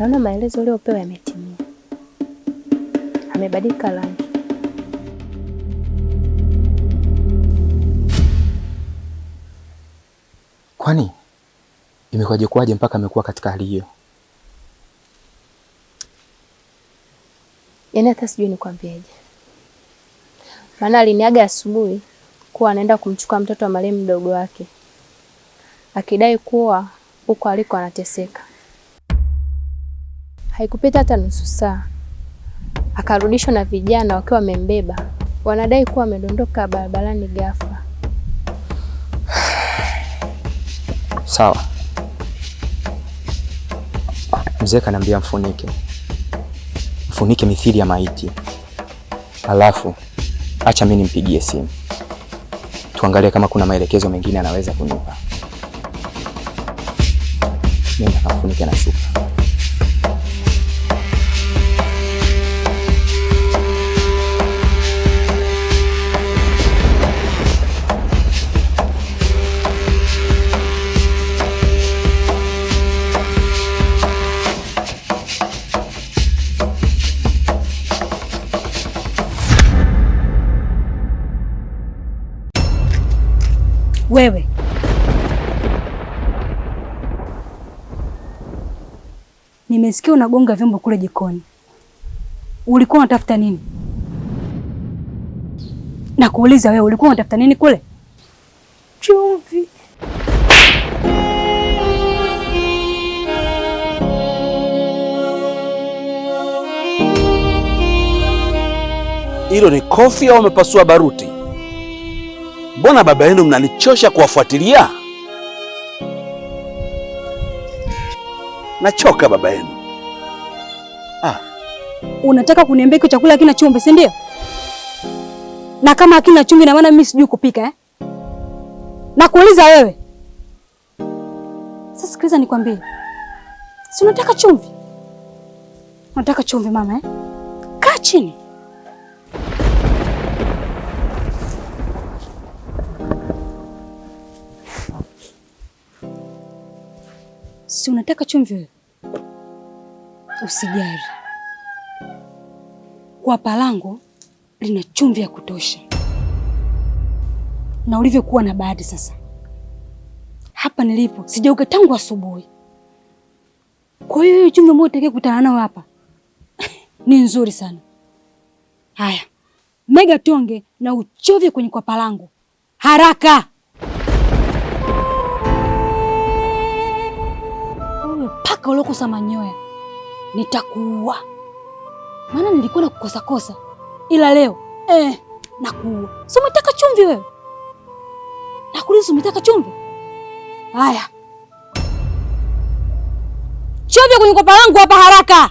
naona maelezo uliopewa yametimia. Amebadilika rangi. Kwani imekuwaje mpaka amekuwa katika hali hiyo? Yaani hata sijui nikwambieje. Maana aliniaga asubuhi kuwa anaenda kumchukua mtoto wa marehemu mdogo wake, akidai kuwa huko aliko anateseka. Haikupita hata nusu saa akarudishwa na vijana wakiwa wamembeba, wanadai kuwa amedondoka barabarani ghafla. Sawa. Mzee kaniambia mfunike mithili ya maiti. Alafu acha mimi nimpigie simu, tuangalie kama kuna maelekezo mengine anaweza kunipa. Nenda kamfunike na shuka. Wewe nimesikia unagonga vyombo kule jikoni. Ulikuwa unatafuta nini? Na kuuliza wewe, ulikuwa unatafuta nini kule? Chumvi. Hilo ni kofi au umepasua baruti? Mbona baba yenu mnanichosha kuwafuatilia? Nachoka baba yenu. Unataka kuniambia hiki chakula hakina chumvi, si ndio? Na kama hakina chumvi na maana mimi sijui kupika eh? Na kuuliza wewe. Sasa sikiliza nikwambie. Si unataka chumvi? Unataka chumvi mama eh? Kaa chini. Si unataka chumvi wewe? Usijali. Kwa palango lina chumvi ya kutosha. Na ulivyokuwa na bahati sasa. Hapa nilipo sijauka tangu asubuhi. Kwa hiyo chumvi ambayo utakaye kutana nayo hapa ni nzuri sana. Haya. Mega tonge na uchovye kwenye kwa palango. Haraka. Paka ulokosa manyoya nitakuua. Maana nilikuwa na kukosa ila leo nakuua. Si umetaka chumvi wewe? Nakuuliza umetaka chumvi? Haya. Chovya kwenye kopa langu hapa haraka.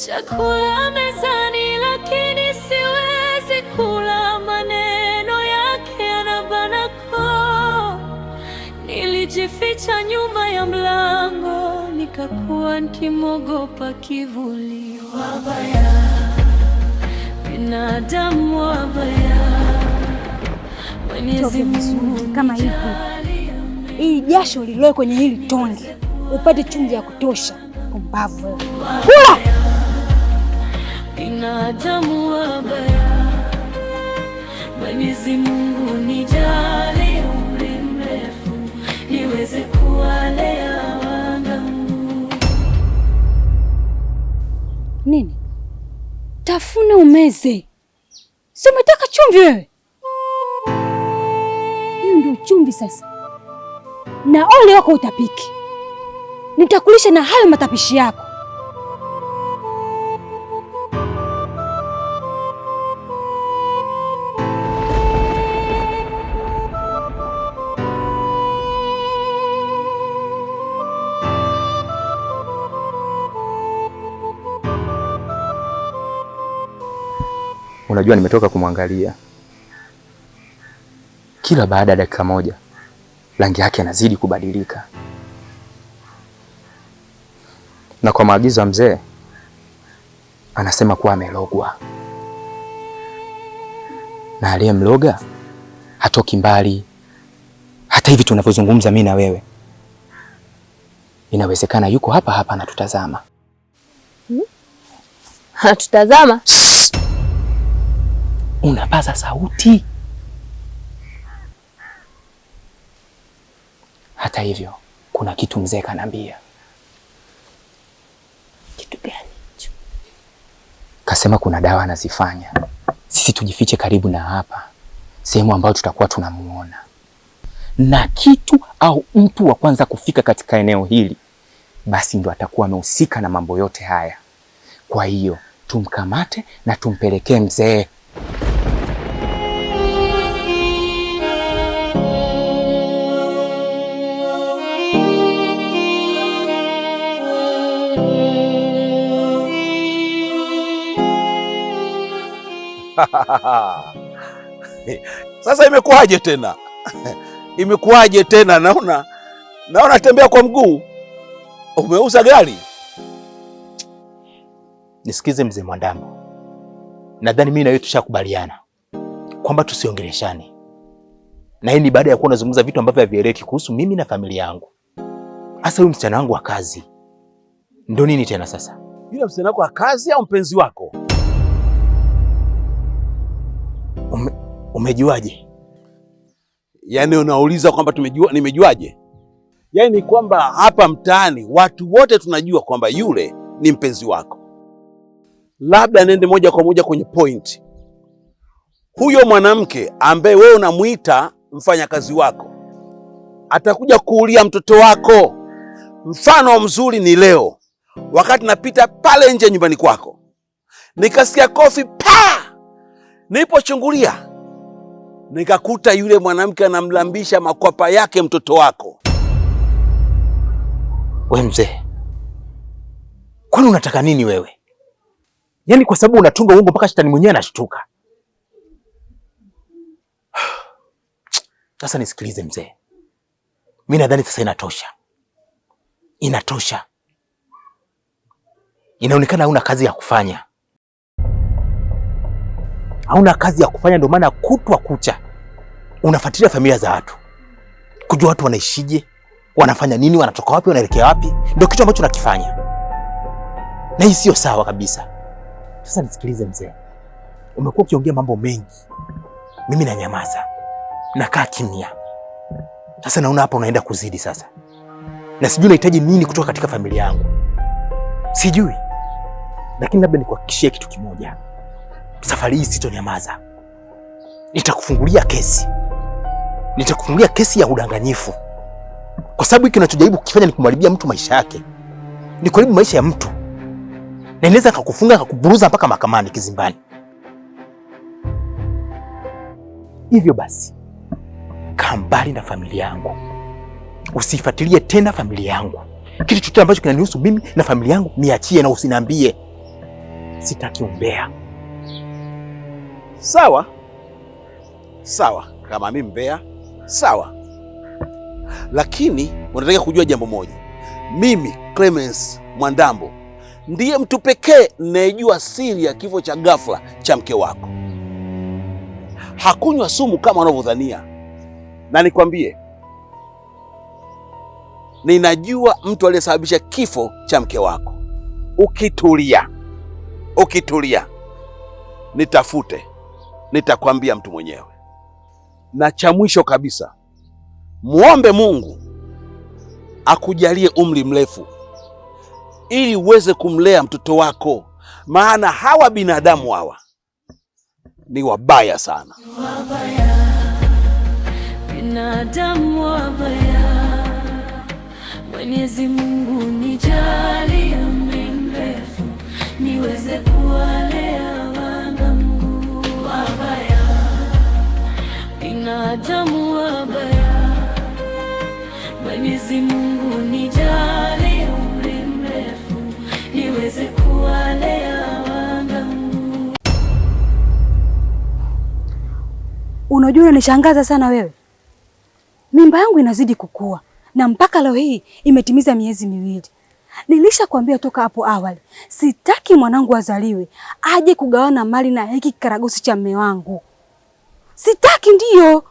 Chakula mezani lakini siwezi kula, maneno yake yanabana koo. Nilijificha nyuma ya mlango, nikakuwa nikimogopa kivuli. Wabaya, binadamu wabaya. Mwenyezi Mungu kama hivi. Hii jasho liloe kwenye hili tonge upate chumvi ya kutosha. Pumbavu wewe. Kula! Binadamu wabaya. Mwenyezi Mungu nijalie umri mrefu niweze kuwalea wanangu. Nini? Tafuna umeze. Si umetaka chumvi wewe? Hiyo ndio chumvi sasa. Na ole wako utapiki. Nitakulisha na hayo matapishi yako. Unajua nimetoka kumwangalia. Kila baada ya dakika moja rangi yake inazidi kubadilika. Na kwa maagizo ya mzee anasema kuwa amelogwa. Na aliyemloga hatoki mbali. Hata hivi tunavyozungumza mimi na wewe, inawezekana yuko hapa hapa anatutazama. Hatutazama. Unapaza sauti. Hata hivyo, kuna kitu mzee kanambia. Kitu gani? Kasema kuna dawa anazifanya. Sisi tujifiche karibu na hapa, sehemu ambayo tutakuwa tunamuona. Na kitu au mtu wa kwanza kufika katika eneo hili, basi ndo atakuwa amehusika na mambo yote haya. Kwa hiyo tumkamate na tumpelekee mzee. Sasa imekuwaje tena? Imekuwaje tena? Naona tembea kwa mguu. Umeuza gari? Nisikize mzee Mwandambo. Nadhani mimi na wewe tushakubaliana kwamba tusiongeleshane. Na hii ni baada ya kuwa unazungumza vitu ambavyo havieleweki kuhusu mimi na familia yangu. Hasa huyu msichana wangu wa kazi. Ndio nini tena sasa? Yule msichana wako wa kazi au mpenzi wako? Umejuaje? Yaani unauliza kwamba nimejuaje? Yaani ni kwamba hapa mtaani watu wote tunajua kwamba yule ni mpenzi wako. Labda nende moja kwa moja kwenye point. Huyo mwanamke ambaye wewe unamuita mfanyakazi wako atakuja kuulia mtoto wako. Mfano mzuri ni leo, wakati napita pale nje nyumbani kwako, nikasikia kofi pa! Nilipochungulia nikakuta yule mwanamke anamlambisha makwapa yake mtoto wako. We mzee, kwani unataka nini wewe? Yaani kwa sababu unatunga uongo mpaka shetani mwenyewe anashtuka. Sasa nisikilize mzee. Mimi nadhani sasa inatosha. Inatosha. Inaonekana hauna kazi ya kufanya. Hauna kazi ya kufanya, ndio maana kutwa kucha unafuatilia familia za watu. Kujua watu wanaishije, wanafanya nini, wanatoka wapi, wanaelekea wapi. Ndio kitu ambacho unakifanya. Na hii sio sawa kabisa. Sasa nisikilize mzee. Umekuwa ukiongea mambo mengi. Mimi na nyamaza. Nakaa kimya. Sasa naona hapa unaenda kuzidi sasa. Na sijui nahitaji nini kutoka katika familia yangu. Sijui. Lakini labda nikuhakikishie kitu kimoja. Safari hii sitonyamaza. Nitakufungulia kesi. Nitakufungulia kesi ya udanganyifu. Kwa sababu hiki unachojaribu kukifanya ni kumharibia mtu maisha yake. Ni kuharibu maisha ya mtu. Na inaweza kukufunga kukuburuza mpaka mahakamani kizimbani. Hivyo basi, kaa mbali na familia yangu. Usifuatilie tena familia yangu. Kitu chochote ambacho kinanihusu mimi na familia yangu niachie na usiniambie. Sitaki umbea. Sawa. Sawa, kama mimi mbea, sawa. Lakini unataka kujua jambo moja. Mimi Clemence Mwandambo ndiye mtu pekee ninayejua siri ya kifo cha ghafla cha mke wako. Hakunywa sumu kama wanavyodhania. Na nikwambie, ninajua mtu aliyesababisha kifo cha mke wako. Ukitulia, nitafute, nitakwambia mtu mwenyewe. Na cha mwisho kabisa, muombe Mungu akujalie umri mrefu ili uweze kumlea mtoto wako, maana hawa binadamu hawa ni wabaya sana. Wabaya, binadamu wabaya. Mwenyezi Mungu nijalie umri mrefu niweze kuwalea wanangu. Wabaya, binadamu wabaya. Mwenyezi Mungu nijalie umri mrefu niweze kuwalea wanangu. Unajua unanishangaza sana wewe. Mimba yangu inazidi kukua na mpaka leo hii imetimiza miezi 2. Nilishakwambia toka hapo awali, sitaki mwanangu azaliwe aje kugawana mali na hiki karagosi cha mume wangu. Sitaki ndio.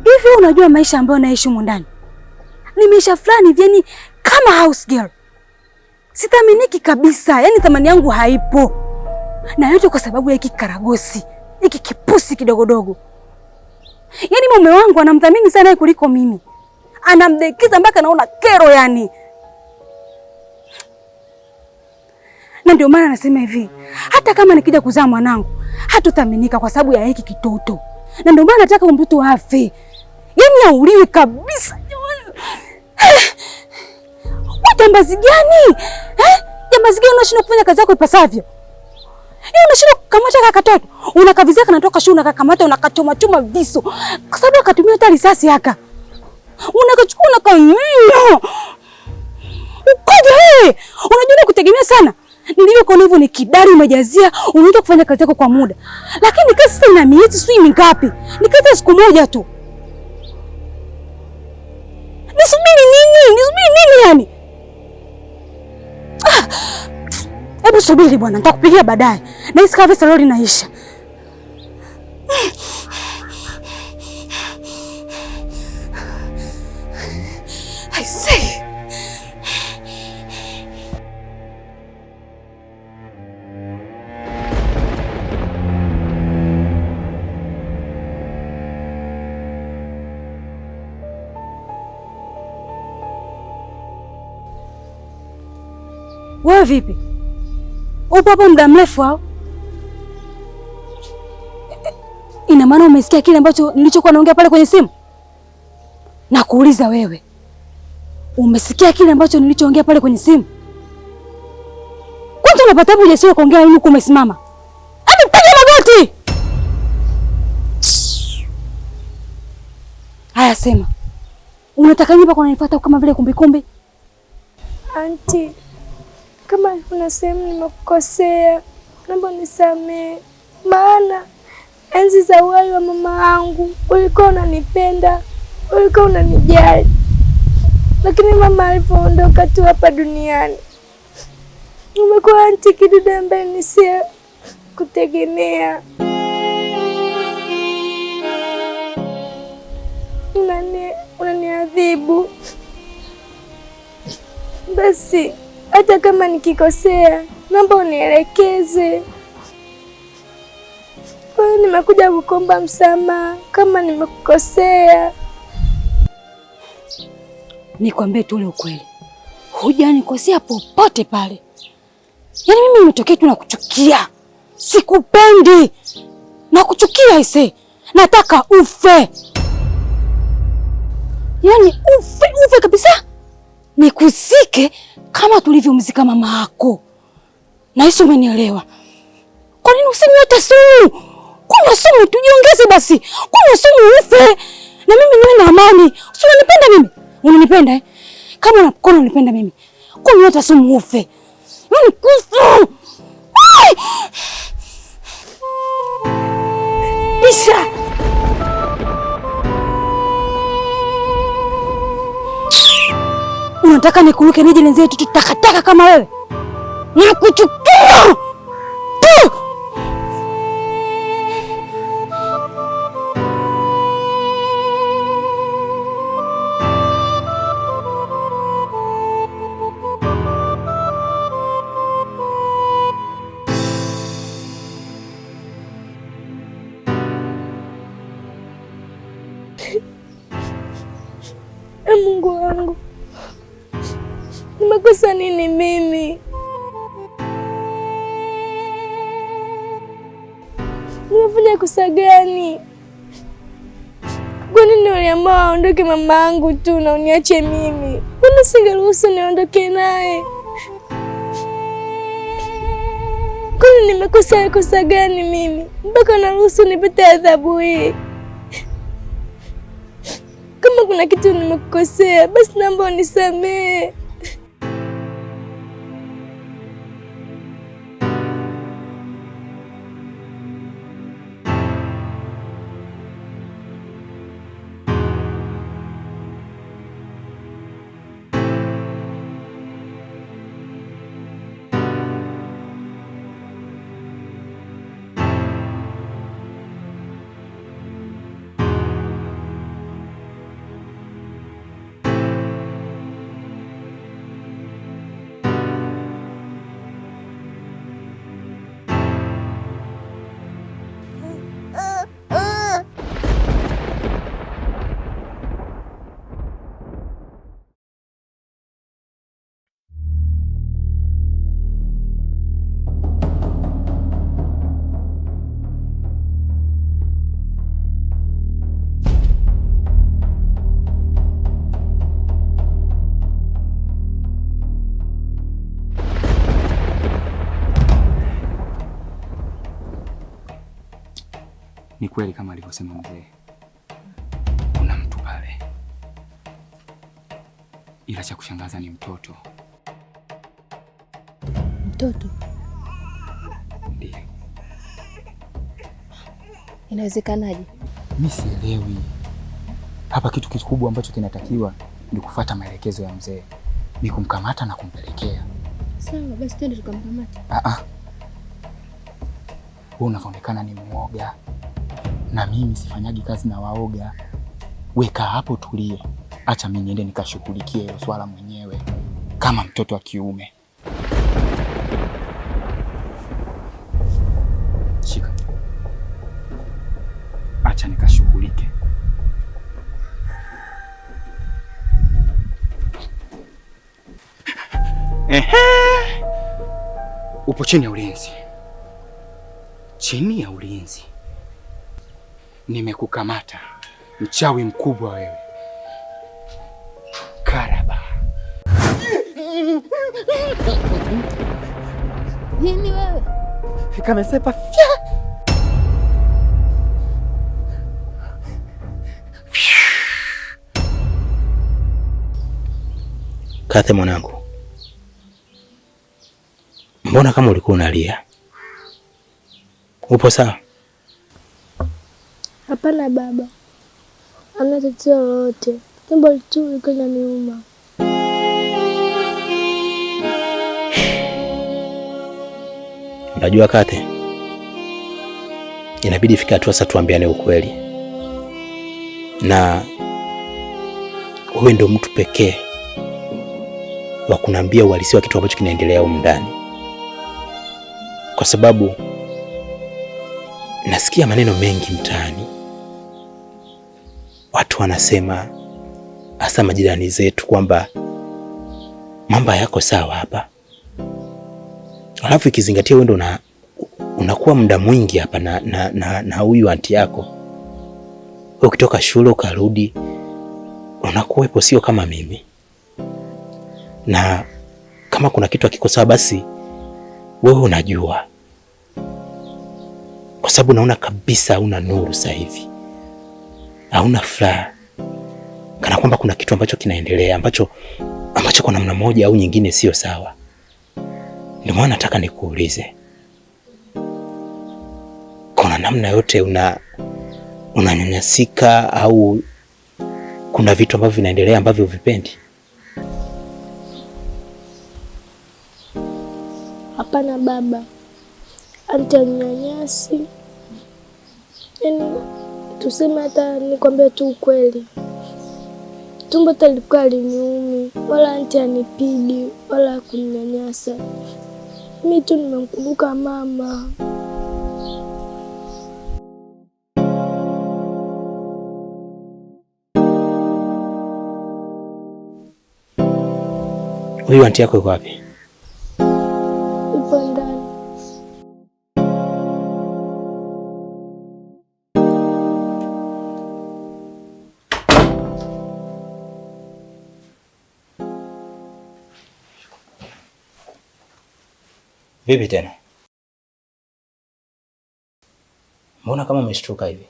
Hivi unajua maisha ambayo naishi humu ndani? Ni maisha fulani yani kama house girl. Sithaminiki kabisa, yaani thamani yangu haipo. Na yote kwa sababu ya hiki karagosi, hiki kipusi kidogodogo. Yaani mume wangu anamthamini sana kuliko mimi. Anamdekeza mpaka naona kero yani. Na ndio maana nasema hivi, hata kama nikija kuzaa mwanangu, hatothaminika kwa sababu ya hiki kitoto. Na ndio maana nataka mtoto afe. Yaani auliwe kabisa. Jambazi gani? Jambazi gani unashindwa kufanya kazi yako ipasavyo? Unashindwa kukamata katoto. Unakavizia kanatoka shule unakakamata unakachoma choma visu. Kwa sababu akatumia hata risasi haka. Unakachukua unakamia. Ukoje wewe? Unajua kutegemea sana. Nilivyokuwa hivyo ni kidari umejazia, unaenda kufanya kazi yako kwa muda. Lakini kazi sasa ina miezi sio mingapi? Ni kazi siku moja tu. Nisubiri nini? Nisubiri nini yani? Hebu subiri bwana, nitakupigia baadaye. Na hisi kavi saloni naisha. I say. Wewe vipi? Upo hapo muda mrefu au? Ina maana umesikia kile ambacho nilichokuwa naongea pale kwenye simu? Na kuuliza wewe. Umesikia kile ambacho nilichoongea pale kwenye simu? Kwanza unapata ujasiri kuongea huko umesimama. Hadi piga magoti. Haya sema. Unataka nini mpaka unanifuata kama vile kumbikumbi? Auntie, kama kuna sehemu nimekukosea, naomba unisamehe. Maana enzi za uhai wa mama yangu ulikuwa unanipenda, ulikuwa unanijali. Lakini mama alipoondoka tu hapa duniani, umekuwa auntie kidude ambaye nisiye kutegemea. Unaniadhibu. Basi hata kama nikikosea, naomba unielekeze. Kwa hiyo nimekuja kukuomba msamaha kama nimekukosea. Nikwambie tu ule ukweli. Hujanikosea popote pale. Yaani mimi nimetokea tu nakuchukia. Sikupendi. Nakuchukia ise. Nataka ufe. Yaani ufe kabisa. Nikuzike kama tulivyomzika mama yako. Na hizo umenielewa. Kwa nini usinywe hata sumu? Kunywa sumu tujiongeze basi. Kunywa sumu ufe. Na mimi niwe na amani. Si unanipenda mimi? Unanipenda eh? Kama unapenda unanipenda mimi. Kunywa hata sumu ufe. Mimi kufa. Isha. Unataka nikuruke nije nianze tu takataka kama wewe? Nakuchukia. Mungu wangu, nimekosa nini mimi? Nimefanya kosa gani? Kwa nini uliamua aondoke mama yangu tu na uniache mimi? Mbona singeruhusu niondoke naye? Kwani nimekosa kosa gani mimi mpaka naruhusu nipate adhabu hii? Kama kuna kitu nimekukosea, basi naomba unisamehe. Ni kweli kama alivyosema mzee, kuna mtu pale, ila cha kushangaza ni mtoto. Mtoto? Ndiyo. Inawezekanaje? Mimi sielewi. Hapa kitu kikubwa ambacho kinatakiwa ni kufuata maelekezo ya mzee, ni kumkamata na kumpelekea. Sawa, basi twende tukamkamata. Wewe unaonekana ni mwoga, na mimi sifanyagi kazi na waoga. Weka hapo, tulie, acha mimi niende nikashughulikie hilo swala mwenyewe kama mtoto wa kiume. Shika, acha nikashughulike. Upo chini ya ulinzi. Chini ya ulinzi. Nimekukamata, mchawi mkubwa wewe. Karaba. Nini wewe? Kamesepa. Kathe mwanangu, mbona kama ulikuwa unalia? Upo sawa? Hapana baba, hamna tatizo lolote, tumbo tu liko linaniuma. Unajua Kathe, inabidi fika hatua sasa tuambiane ukweli, na wewe ndio mtu pekee wa kuniambia uhalisia wa kitu ambacho kinaendelea huko ndani, kwa sababu nasikia maneno mengi mtaani. Watu wanasema, hasa majirani zetu, kwamba mambo yako sawa hapa, alafu ikizingatia wewe ndo unakuwa muda mwingi hapa na huyu anti yako. Wewe ukitoka shule ukarudi unakuwepo, sio kama mimi. Na kama kuna kitu hakiko sawa, basi wewe unajua, kwa sababu naona kabisa hauna nuru sasa hivi, hauna furaha, kana kwamba kuna kitu ambacho kinaendelea ambacho kwa namna moja au nyingine sio sawa. Ndio maana nataka nikuulize, kuna namna yote unanyanyasika au kuna vitu ambavyo vinaendelea ambavyo vipendi? Hapana baba, anti anyanyasi. Yaani tuseme, hata nikwambia tu ukweli, tumbo talikuwa liniumi, wala anti anipigi wala kuninyanyasa. Mimi tu nimemkumbuka mama. Huyu anti yako yuko wapi? Yupo ndani. Vipi tena? Mbona kama umeshtuka hivi?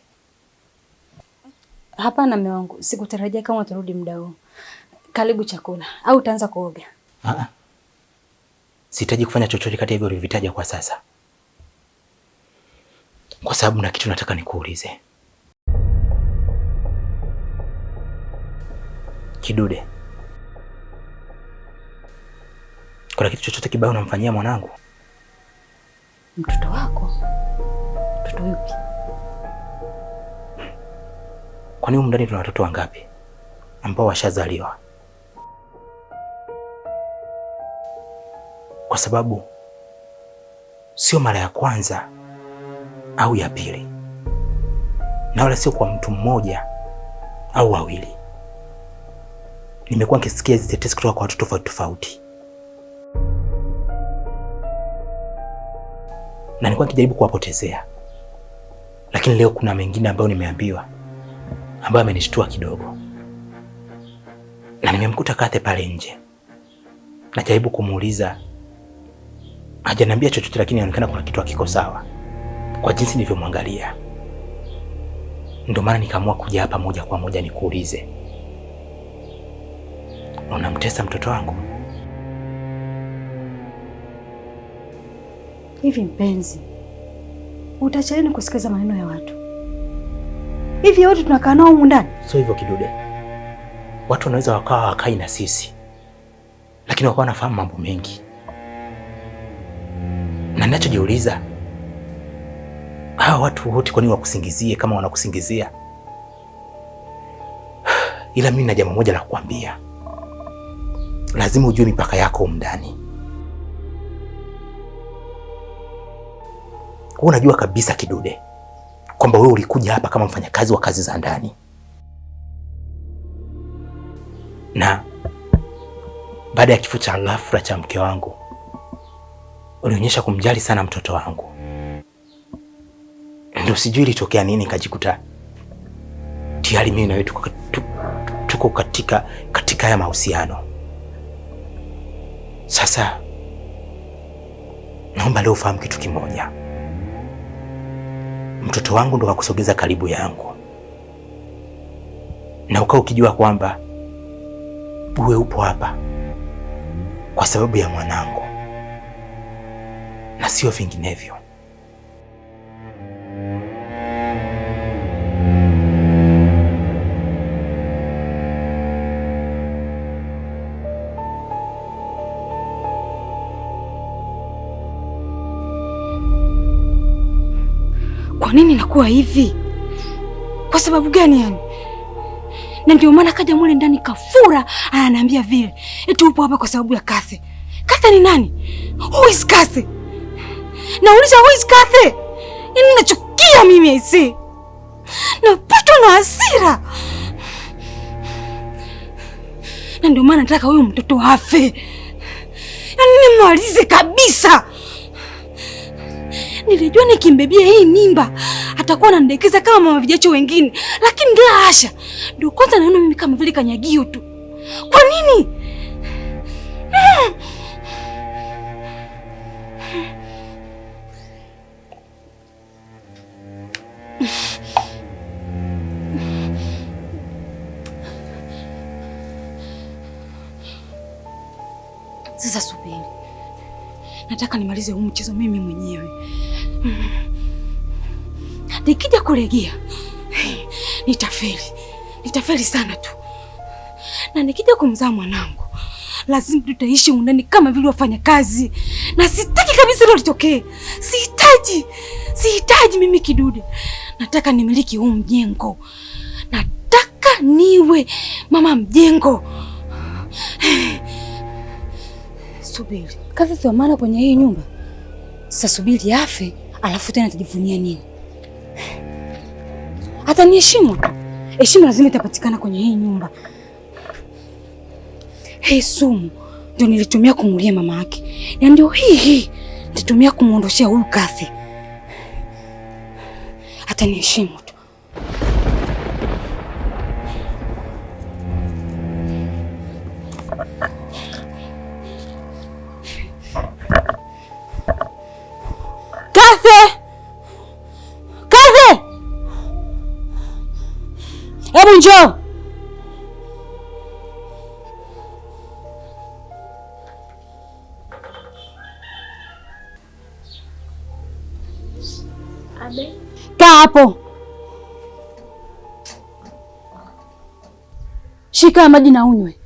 Hapana mume wangu, sikutarajia kama utarudi muda huu. Karibu chakula au utaanza kuoga? Sihitaji kufanya chochote kati ya hivyo ulivyotaja kwa sasa, kwa sababu na kitu nataka nikuulize. Kidude, kuna kitu chochote kibaya unamfanyia mwanangu? Mtoto wako? Mtoto yupi? Kwani humu ndani tuna watoto wangapi ambao washazaliwa? Kwa sababu sio mara ya kwanza au ya pili, na wala sio kwa mtu mmoja au wawili. Nimekuwa nikisikia hizi tetesi kutoka kwa watu tofauti tofauti, na nilikuwa nikijaribu kuwapotezea, lakini leo kuna mengine ambayo nimeambiwa ambayo amenishtua kidogo, na nimemkuta Kathe pale nje. Najaribu kumuuliza, hajaniambia chochote, lakini inaonekana kuna kitu hakiko sawa kwa jinsi nilivyomwangalia. Ndio maana nikaamua kuja hapa moja kwa moja nikuulize, unamtesa mtoto wangu? Hivi mpenzi, utachelewa kusikiza maneno ya watu? Hivi wote tunakaa nao humu ndani? Sio hivyo Kidude. Watu wanaweza wakawa wakai na sisi, lakini wakawa wanafahamu mambo mengi. Na ninachojiuliza, hawa watu wote kwa nini wakusingizie kama wanakusingizia? Ila mimi na jambo moja la kukwambia. Lazima ujue mipaka yako humu ndani. Unajua kabisa Kidude kwamba wewe ulikuja hapa kama mfanyakazi wa kazi za ndani, na baada ya kifo cha ghafla cha mke wangu ulionyesha kumjali sana mtoto wangu. Ndio sijui ilitokea nini kajikuta tayari mimi na wewe tuko katika haya mahusiano. Sasa naomba leo ufahamu kitu kimoja. Mtoto wangu ndo kakusogeza karibu yangu, na ukao ukijua kwamba wewe upo hapa kwa sababu ya mwanangu na sio vinginevyo. Kwa nini nakuwa hivi? Kwa sababu gani yani? Na ndio maana kaja mule ndani kafura ananiambia vile. Eti upo hapa kwa sababu ya Kathe. Kathe ni nani? Who is Kathe? Nauliza who is Kathe? Yaani nachukia mimi aisee. Napatwa na hasira. Na ndio maana nataka huyu mtoto afe. Yaani nimalize kabisa. Nilijua nikimbebia hii mimba atakuwa anandekeza kama mama vijacho wengine, lakini la hasha. Ndio kwanza naona mimi kama vile kanyagio tu. Kwa nini? Sasa subiri. Nataka nimalize huu mchezo mimi mwenyewe. Nikija kulegea nitafeli sana tu. Na nikija kumzaa mwanangu lazima tutaishi undani kama vile wafanya kazi. Na sitaki kabisa hilo litokee. Sihitaji mimi Kidude. Nataka nimiliki huu mjengo. Nataka niwe mama mjengo. Subiri. Kazi sio maana kwenye hii nyumba. Sasa subiri afe, alafu tena atajivunia nini? Hata ni heshima tu. Heshima lazima itapatikana kwenye hii nyumba. Hii sumu ndio nilitumia kumulia mama yake. Na ndio hii nilitumia kumuondoshia huyu Kathe. Hata ni heshima tu. Kathe! Hebu njoo. Abe. Kaa hapo. Shika maji na unywe.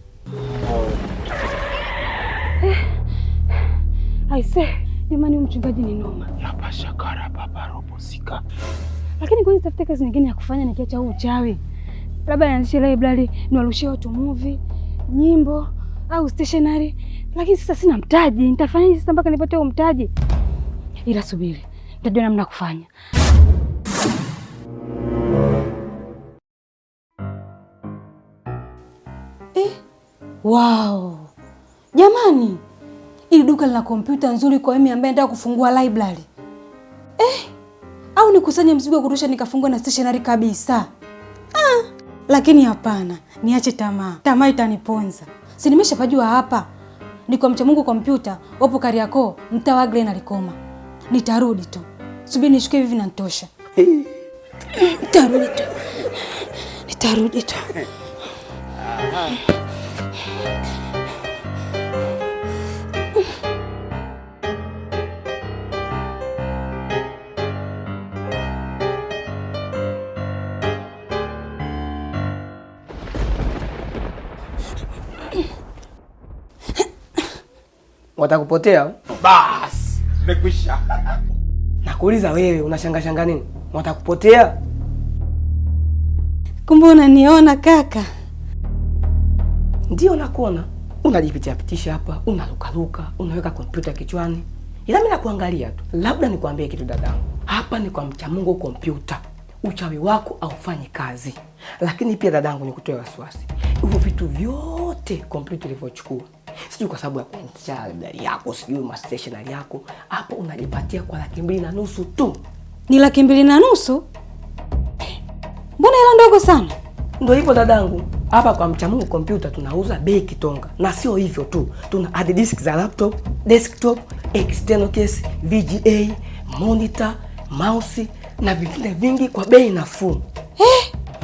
Aise, jamani mchungaji ni noma. Napashakara baba robo sika. Lakini kwa nitafute kazi nyingine ya kufanya nikiacha huu uchawi. Labda nianzishe library, niwarushie watu movie, nyimbo au stationery. Lakini sasa sina mtaji. Nitafanyaje sasa mpaka nipate huo mtaji? Ila subiri. Nitajua namna kufanya. Wow. Jamani, ili duka lina kompyuta nzuri kwa mimi ambaye nataka kufungua library. Au nikusanye mzigo wa kutosha nikafungua na stationery kabisa. Lakini hapana, niache tamaa. Tamaa itaniponza. Si nimeshapajua hapa. Ni kwa mcha Mungu kompyuta, wapo Kariakoo, mtaa wa Glen Alikoma. Nitarudi tu. Subiri nishuke hivi na nitosha. Nitarudi tu. Watakupotea? Bas, nimekwisha. Nakuuliza wewe unashanga nini? Watakupotea? Kumbe unaniona kaka? Ndio nakuona. Unajipitisha hapa, unalukaluka, unaweka kompyuta kichwani. Ila mimi nakuangalia tu. Labda nikwambie kitu dadangu. Hapa ni kwa mcha Mungu kompyuta. Uchawi wako haufanyi kazi. Lakini pia dadangu nikutoe wasiwasi. Hivyo vitu vyote kompyuta ilivyochukua. Sijui kwa sababu ya kuendesha gari yako, sijui ma stationery yako. Hapo unajipatia kwa 2,500 tu. Ni 2,500? Mbona hela ndogo sana? Ndio hivyo dadangu. Hapa kwa mcha Mungu kompyuta tunauza bei kitonga. Na sio hivyo tu. Tuna hard disk za laptop, desktop, external case, VGA, monitor, mouse na vingine vingi kwa bei nafuu.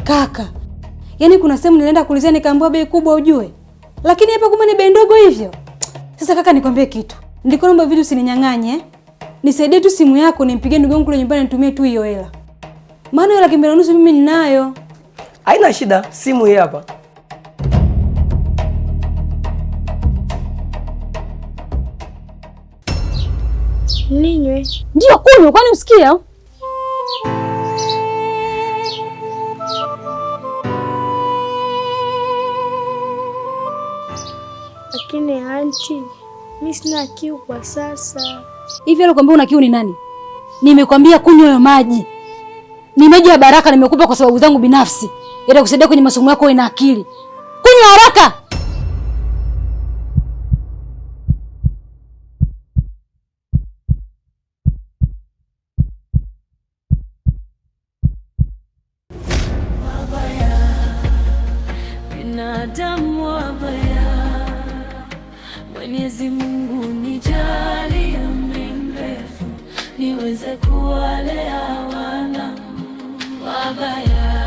Kaka. Yaani kuna sehemu nilienda kuulizia nikaambiwa bei kubwa ujue. Lakini hapa kumbe ni bei ndogo hivyo. Sasa kaka nikwambie kitu. Ndiko naomba vitu usininyang'anye. Nisaidie tu simu yako nimpigie ndugu yangu kule nyumbani nitumie tu hiyo hela. Maana hiyo 2,500 mimi ninayo. Haina shida, simu hii hapa. Ninywe. Ndio kunywa, kwani usikia? Lakini anti, mimi sina kiu kwa sasa. Hivi alikwambia una kiu ni nani? Nimekwambia kunywa hayo maji. Ni maji ya baraka nimekupa kwa sababu zangu binafsi. Ili kusaidia kwenye masomo yako ina akili. Kunywa haraka. Binadamu wabaya, Mwenyezi Mungu nijalie umri mrefu niweze kuwalea wana wabaya.